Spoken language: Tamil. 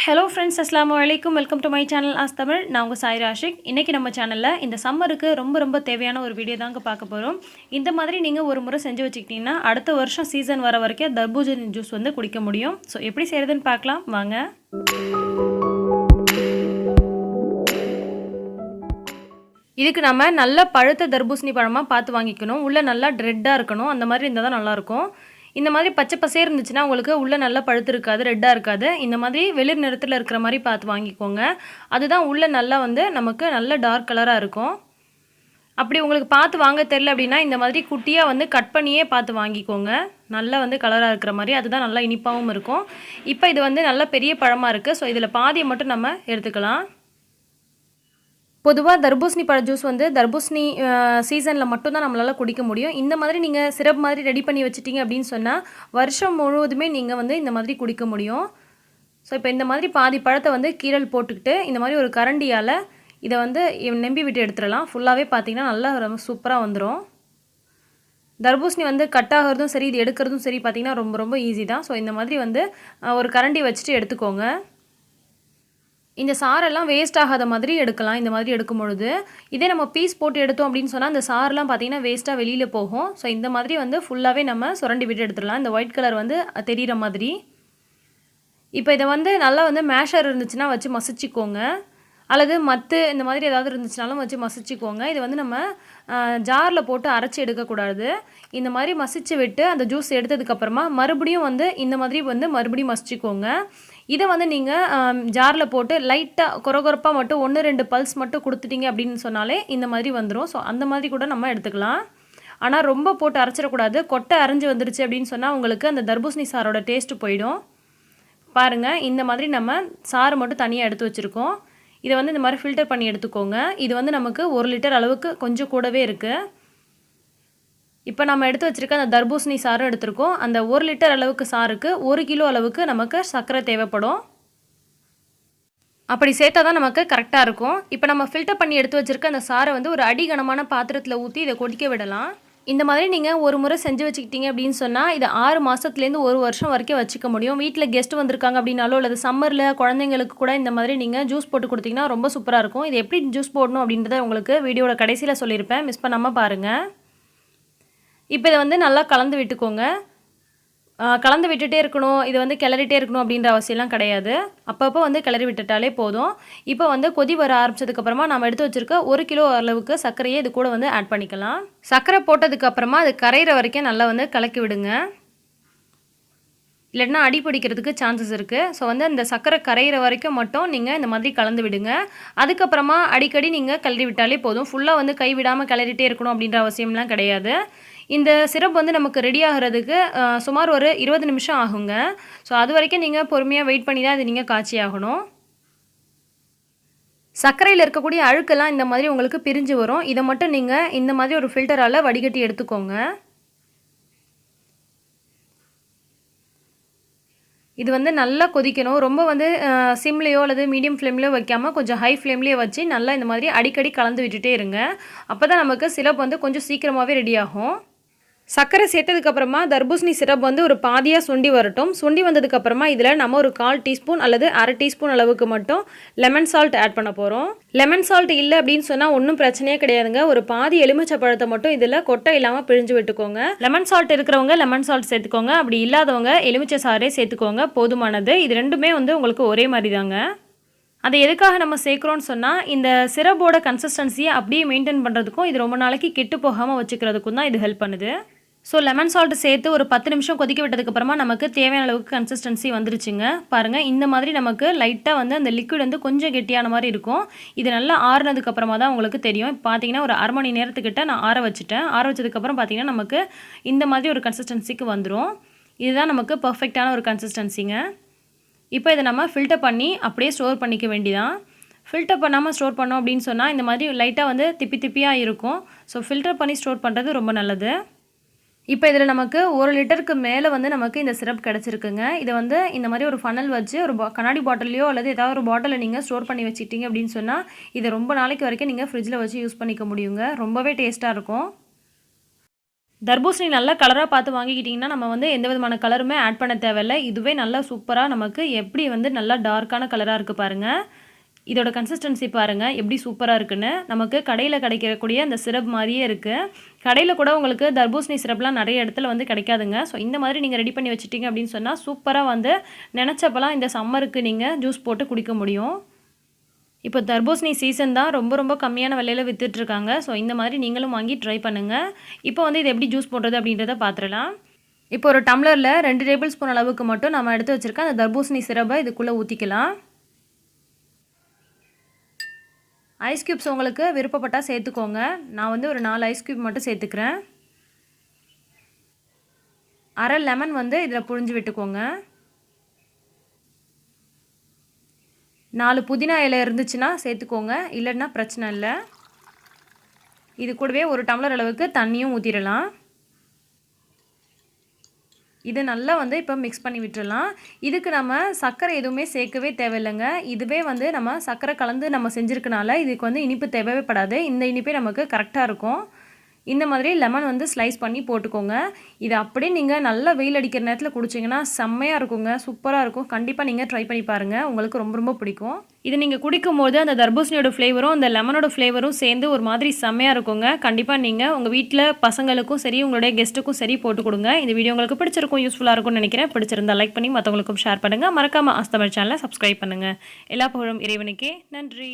ஹலோ ஃப்ரெண்ட்ஸ், அஸ்ஸலாமு அலைக்கும். Welcome to my channel as Tamil. நான் உங்கள் சாய் ராஷிக். இன்றைக்கி நம்ம சேனலில் இந்த சம்மருக்கு ரொம்ப தேவையான ஒரு வீடியோ தாங்க பார்க்க போகிறோம். இந்த மாதிரி நீங்கள் ஒரு முறை செஞ்சு வச்சுக்கிட்டிங்கன்னா அடுத்த வருஷம் சீசன் வர வரைக்கும் தர்பூசணி ஜூஸ் வந்து குடிக்க முடியும். ஸோ எப்படி செய்கிறதுன்னு பார்க்கலாம் வாங்க. இதுக்கு நம்ம நல்ல பழுத்த தர்பூசணி பழமாக பார்த்து வாங்கிக்கணும். உள்ளே நல்லா ரெட்டாக இருக்கணும். அந்த மாதிரி இருந்தால் தான் நல்லாயிருக்கும். இந்த மாதிரி பச்சை பசே இருந்துச்சுன்னா உங்களுக்கு உள்ளே நல்லா பழுத்து இருக்காது, ரெட்டாக இருக்காது. இந்த மாதிரி வெளிர் நிறத்தில் இருக்கிற மாதிரி பார்த்து வாங்கிக்கோங்க. அதுதான் உள்ளே நல்லா வந்து நமக்கு நல்ல டார்க் கலராக இருக்கும். அப்படி உங்களுக்கு பார்த்து வாங்க தெரியல அப்படின்னா இந்த மாதிரி குட்டியாக வந்து கட் பண்ணியே பார்த்து வாங்கிக்கோங்க. நல்லா வந்து கலராக இருக்கிற மாதிரி, அதுதான் நல்லா இனிப்பாகவும் இருக்கும். இப்போ இது வந்து நல்ல பெரிய பழமாக இருக்குது. ஸோ இதில் பாதியை மட்டும் நம்ம எடுத்துக்கலாம். பொதுவாக தர்பூசணி பழ ஜூஸ் வந்து தர்பூசணி சீசனில் மட்டும்தான் நம்மளால் குடிக்க முடியும். இந்த மாதிரி நீங்கள் சிரப் மாதிரி ரெடி பண்ணி வச்சுட்டிங்க அப்படின்னு சொன்னால் வருஷம் முழுவதுமே நீங்கள் வந்து இந்த மாதிரி குடிக்க முடியும். ஸோ இப்போ இந்த மாதிரி பாதி பழத்தை வந்து கீரல் போட்டுக்கிட்டு இந்த மாதிரி ஒரு கரண்டியால் இதை வந்து நம்பி விட்டு எடுத்துடலாம். ஃபுல்லாகவே பார்த்திங்கன்னா நல்லா ரொம்ப சூப்பராக வந்துடும். தர்பூசணி வந்து கட் ஆகிறதும் சரி, இது எடுக்கிறதும் சரி பார்த்திங்கன்னா ரொம்ப ஈஸி தான். ஸோ இந்த மாதிரி வந்து ஒரு கரண்டி வச்சுட்டு எடுத்துக்கோங்க. இந்த சாரெல்லாம் வேஸ்ட் ஆகாத மாதிரி எடுக்கலாம். இந்த மாதிரி எடுக்கும் பொழுது இதே நம்ம பீஸ் போட்டு எடுத்தோம் அப்படின்னு சொன்னால் அந்த சாரெலாம் பார்த்திங்கன்னா வேஸ்ட்டாக வெளியில் போகும். ஸோ இந்த மாதிரி வந்து ஃபுல்லாகவே நம்ம சுரண்டி விட்டு எடுத்துடலாம். இந்த ஒயிட் கலர் வந்து தெரிகிற மாதிரி. இப்போ இதை வந்து நல்லா வந்து மேஷர் இருந்துச்சுன்னா வச்சு மசிச்சிக்கோங்க, அல்லது மத்து இந்த மாதிரி ஏதாவது இருந்துச்சுனாலும் வச்சு மசிச்சிக்கோங்க. இது வந்து நம்ம ஜாரில் போட்டு அரைச்சி எடுக்கக்கூடாது. இந்த மாதிரி மசிச்சு விட்டு அந்த ஜூஸ் எடுத்ததுக்கப்புறமா மறுபடியும் வந்து இந்த மாதிரி வந்து மறுபடியும் மசிச்சிக்கோங்க. இதை வந்து நீங்கள் ஜாரில் போட்டு லைட்டாக கொரகொரப்பாக மட்டும் 1-2 பல்ஸ் மட்டும் கொடுத்துட்டிங்க அப்படின்னு சொன்னாலே இந்த மாதிரி வந்துடும். ஸோ அந்த மாதிரி கூட நம்ம எடுத்துக்கலாம். ஆனால் ரொம்ப போட்டு அரைச்சிடக்கூடாது. கொட்டை அரைஞ்சி வந்துருச்சு அப்படின்னு சொன்னால் உங்களுக்கு அந்த தர்பூசணி சாரோட டேஸ்ட்டு போயிடும். பாருங்கள், இந்த மாதிரி நம்ம சாறு மட்டும் தனியாக எடுத்து வச்சுருக்கோம். இதை வந்து இந்த மாதிரி ஃபில்டர் பண்ணி எடுத்துக்கோங்க. இது வந்து நமக்கு 1 லிட்டர் அளவுக்கு கொஞ்சம் கூடவே இருக்குது. இப்போ நம்ம எடுத்து வச்சுருக்க அந்த தர்பூசணி சாறு எடுத்துருக்கோம். அந்த 1 லிட்டர் அளவுக்கு சாருக்கு 1 கிலோ அளவுக்கு நமக்கு சர்க்கரை தேவைப்படும். அப்படி சேர்த்தா தான் நமக்கு கரெக்டாக இருக்கும். இப்போ நம்ம ஃபில்டர் பண்ணி எடுத்து வச்சுருக்க அந்த சாரை வந்து ஒரு அடிகனமான பாத்திரத்தில் ஊற்றி இதை கொதிக்க விடலாம். இந்த மாதிரி நீங்கள் ஒரு முறை செஞ்சு வச்சுக்கிட்டீங்க அப்படின்னு சொன்னால் இது 6 மாதத்துலேருந்து 1 வருஷம் வரைக்கும் வச்சுக்க முடியும். வீட்டில் கெஸ்ட் வந்திருக்காங்க அப்படின்னாலோ அல்லது சம்மரில் குழந்தைங்களுக்கு கூட இந்த மாதிரி நீங்கள் ஜூஸ் போட்டு கொடுத்தீங்கன்னா ரொம்ப சூப்பராக இருக்கும். இது எப்படி ஜூஸ் போடணும் அப்படின்றத உங்களுக்கு வீடியோட கடைசியில் சொல்லியிருப்பேன், மிஸ் பண்ணாமல் பாருங்கள். இப்போ இதை வந்து நல்லா கலந்து விட்டுக்கோங்க. கலந்து விட்டுட்டே இருக்கணும், இது வந்து கிளறிட்டே இருக்கணும் அப்படின்ற அவசியம்லாம் கிடையாது. அப்பப்போ வந்து கிளறி விட்டுட்டாலே போதும். இப்போ வந்து கொதி வர ஆரம்பிச்சதுக்கப்புறமா நம்ம எடுத்து வச்சுருக்க 1 கிலோ அளவுக்கு சர்க்கரையை இது கூட வந்து ஆட் பண்ணிக்கலாம். சர்க்கரை போட்டதுக்கப்புறமா அது கரையிற வரைக்கும் நல்லா வந்து கலக்கி விடுங்க, இல்லைன்னா அடி பிடிக்கிறதுக்கு சான்சஸ் இருக்குது. ஸோ வந்து அந்த சர்க்கரை கரையிற வரைக்கும் மட்டும் நீங்கள் இந்த மாதிரி கலந்து விடுங்க. அதுக்கப்புறமா அடிக்கடி நீங்கள் கிளறி விட்டாலே போதும். ஃபுல்லாக வந்து கை விடாமல் கிளறிட்டே இருக்கணும் அப்படின்ற அவசியம்லாம் கிடையாது. இந்த சிரப் வந்து நமக்கு ரெடி ஆகிறதுக்கு சுமார் ஒரு 20 நிமிஷம் ஆகுங்க. ஸோ அது வரைக்கும் நீங்கள் பொறுமையாக வெயிட் பண்ணி தான் இது நீங்கள் காய்ச்சி ஆகணும். சர்க்கரையில் இருக்கக்கூடிய அழுக்கெல்லாம் இந்த மாதிரி உங்களுக்கு பிரிஞ்சு வரும். இதை மட்டும் நீங்கள் இந்த மாதிரி ஒரு ஃபில்டரால் வடிகட்டி எடுத்துக்கோங்க. இது வந்து நல்லா கொதிக்கணும். ரொம்ப வந்து சிம்லேயோ அல்லது மீடியம் ஃப்ளேம்லேயோ வைக்காமல் கொஞ்சம் ஹை ஃப்ளேம்லேயே வச்சு நல்லா இந்த மாதிரி அடிக்கடி கலந்து விட்டுட்டே இருங்க. அப்போ தான் நமக்கு சிரப் வந்து கொஞ்சம் சீக்கிரமாகவே ரெடி ஆகும். சர்க்கரை சேர்த்ததுக்கப்புறமா தர்பூசணி சிரப் வந்து ஒரு பாதியாக சுண்டி வரட்டும். சுண்டி வந்ததுக்கப்புறமா இதில் நம்ம ஒரு 1/4 டீஸ்பூன் அல்லது 1/2 டீஸ்பூன் அளவுக்கு மட்டும் லெமன் சால்ட் ஆட் பண்ண போகிறோம். லெமன் சால்ட் இல்லை அப்படின்னு சொன்னால் ஒன்றும் பிரச்சனையே கிடையாதுங்க. ஒரு பாதி எலுமிச்சை பழத்தை மட்டும் இதில் கொட்டை இல்லாமல் பிழிஞ்சு விட்டுக்கோங்க. லெமன் சால்ட் இருக்கிறவங்க லெமன் சால்ட் சேர்த்துக்கோங்க. அப்படி இல்லாதவங்க எலுமிச்சை சாறே சேர்த்துக்கோங்க, போதுமானது. இது ரெண்டுமே வந்து உங்களுக்கு ஒரே மாதிரி தாங்க. அதை எதுக்காக நம்ம சேர்க்குறோன்னு சொன்னால் இந்த சிரப்போட கன்சிஸ்டன்சியை அப்படியே மெயின்டைன் பண்ணுறதுக்கும் இது ரொம்ப நாளைக்கு கெட்டு போகாமல் வச்சுக்கிறதுக்கும் தான் இது ஹெல்ப் பண்ணுது. ஸோ லெமன் சால்ட் சேர்த்து ஒரு 10 நிமிஷம் கொதிக்க விட்டதுக்கப்புறமா நமக்கு தேவையான அளவுக்கு கன்சிஸ்டன்சி வந்துருச்சுங்க. பாருங்கள், இந்த மாதிரி நமக்கு லைட்டாக வந்து அந்த லிக்விட் வந்து கொஞ்சம் கெட்டியான மாதிரி இருக்கும். இது நல்லா ஆறுனதுக்கப்புறமா தான் உங்களுக்கு தெரியும். இப்போ பார்த்தீங்கன்னா ஒரு 1/2 மணி நேரத்துக்கிட்ட நான் ஆற வச்சுட்டேன். ஆற வச்சதுக்கப்புறம் பார்த்தீங்கன்னா நமக்கு இந்த மாதிரி ஒரு கன்சிஸ்டன்சிக்கு வந்துடும். இதுதான் நமக்கு பர்ஃபெக்டான ஒரு கன்சிஸ்டன்சிங்க. இப்போ இதை நம்ம ஃபில்டர் பண்ணி அப்படியே ஸ்டோர் பண்ணிக்க வேண்டியதான். ஃபில்டர் பண்ணாமல் ஸ்டோர் பண்ணோம் அப்படின்னு சொன்னால் இந்த மாதிரி லைட்டாக வந்து திப்பியாக இருக்கும். ஸோ ஃபில்டர் பண்ணி ஸ்டோர் பண்ணுறது ரொம்ப நல்லது. இப்போ இதில் நமக்கு 1 லிட்டருக்கு மேலே வந்து நமக்கு இந்த சிரப் கிடச்சிருக்குங்க. இதை வந்து இந்த மாதிரி ஒரு ஃபனல் வச்சு ஒரு கண்ணாடி பாட்டிலையோ அல்லது ஏதாவது ஒரு பாட்டிலில் நீங்கள் ஸ்டோர் பண்ணி வச்சுக்கிட்டீங்க அப்படின்னு சொன்னால் இதை ரொம்ப நாளைக்கு வரைக்கும் நீங்கள் ஃப்ரிட்ஜில் வச்சு யூஸ் பண்ணிக்க முடியுங்க. ரொம்பவே டேஸ்ட்டாக இருக்கும். தர்பூசணி நல்லா கலராக பார்த்து வாங்கிக்கிட்டிங்கன்னா நம்ம வந்து எந்த விதமான கலருமே ஆட் பண்ண தேவையில்லை. இதுவே நல்லா சூப்பராக நமக்கு எப்படி வந்து நல்லா டார்க்கான கலராக இருக்குது பாருங்கள். இதோட கன்சிஸ்டன்சி பாருங்கள் எப்படி சூப்பராக இருக்குன்னு. நமக்கு கடையில் கிடைக்கக்கூடிய அந்த சிரப் மாதிரியே இருக்குது. கடையில் கூட உங்களுக்கு தர்பூசணி சிரப்லாம் நிறைய இடத்துல வந்து கிடைக்காதுங்க. ஸோ இந்த மாதிரி நீங்கள் ரெடி பண்ணி வச்சுட்டிங்க அப்படின்னு சொன்னால் சூப்பராக வந்து நினச்சப்பெல்லாம் இந்த சம்மருக்கு நீங்கள் ஜூஸ் போட்டு குடிக்க முடியும். இப்போ தர்பூசணி சீசன் தான், ரொம்ப ரொம்ப கம்மியான விலையில் விற்றுட்ருக்காங்க. ஸோ இந்த மாதிரி நீங்களும் வாங்கி ட்ரை பண்ணுங்கள். இப்போ வந்து இது எப்படி ஜூஸ் போடுறது அப்படின்றத பார்த்துடலாம். இப்போ ஒரு டம்ளரில் 2 டேபிள் ஸ்பூன் அளவுக்கு மட்டும் நம்ம எடுத்து வச்சுருக்க அந்த தர்பூசணி சிரப்பை இதுக்குள்ளே ஊற்றிக்கலாம். ஐஸ் க்யூப்ஸ் உங்களுக்கு விருப்பப்பட்டால் சேர்த்துக்கோங்க. நான் வந்து ஒரு 4 ஐஸ் க்யூப் மட்டும் சேர்த்துக்கிறேன். அரை லெமன் வந்து இதில் புழிஞ்சு விட்டுக்கோங்க. 4 புதினா இலை இருந்துச்சுன்னா சேர்த்துக்கோங்க, இல்லைன்னா பிரச்சனை இல்லை. இது கூடவே ஒரு டம்ளர் அளவுக்கு தண்ணியும் ஊற்றிடலாம். இது நல்லா வந்து இப்போ மிக்ஸ் பண்ணி விட்டுடலாம். இதுக்கு நம்ம சர்க்கரை எதுவுமே சேர்க்கவே தேவையில்லைங்க. இதுவே வந்து நம்ம சர்க்கரை கலந்து நம்ம செஞ்சுருக்கனால இதுக்கு வந்து இனிப்பு தேவையே படாது. இந்த இனிப்பே நமக்கு கரெக்டாக இருக்கும். இந்த மாதிரி லெமன் வந்து ஸ்லைஸ் பண்ணி போட்டுக்கோங்க. இது அப்படியே நீங்கள் நல்லா வெயில் அடிக்கிற நேரத்தில் குடிச்சிங்கன்னா செம்மையாக இருக்குங்க, சூப்பராக இருக்கும். கண்டிப்பாக நீங்கள் ட்ரை பண்ணி பாருங்கள், உங்களுக்கு ரொம்ப ரொம்ப பிடிக்கும். இது நீங்கள் குடிக்கும்போது அந்த தர்பூசணியோட ஃப்ளேவரும் அந்த லெமனோட ஃப்ளேவரும் சேர்ந்து ஒரு மாதிரி செம்மையாக இருக்குங்க. கண்டிப்பாக நீங்கள் உங்கள் வீட்டில் பசங்களுக்கும் சரி உங்களுடைய கெஸ்ட்டுக்கும் சரி போட்டு கொடுங்க. இந்த வீடியோ உங்களுக்கு பிடிச்சிருக்கும், யூஸ்ஃபுல்லாக இருக்கும்னு நினைக்கிறேன். பிடிச்சிருந்தா லைக் பண்ணி மற்றவங்களுக்கும் ஷேர் பண்ணுங்கள். மறக்காமல் ஆஸ்தமிழ் சேனலை சப்ஸ்கிரைப் பண்ணுங்கள். எல்லா புகழும் இறைவனுக்கே. நன்றி.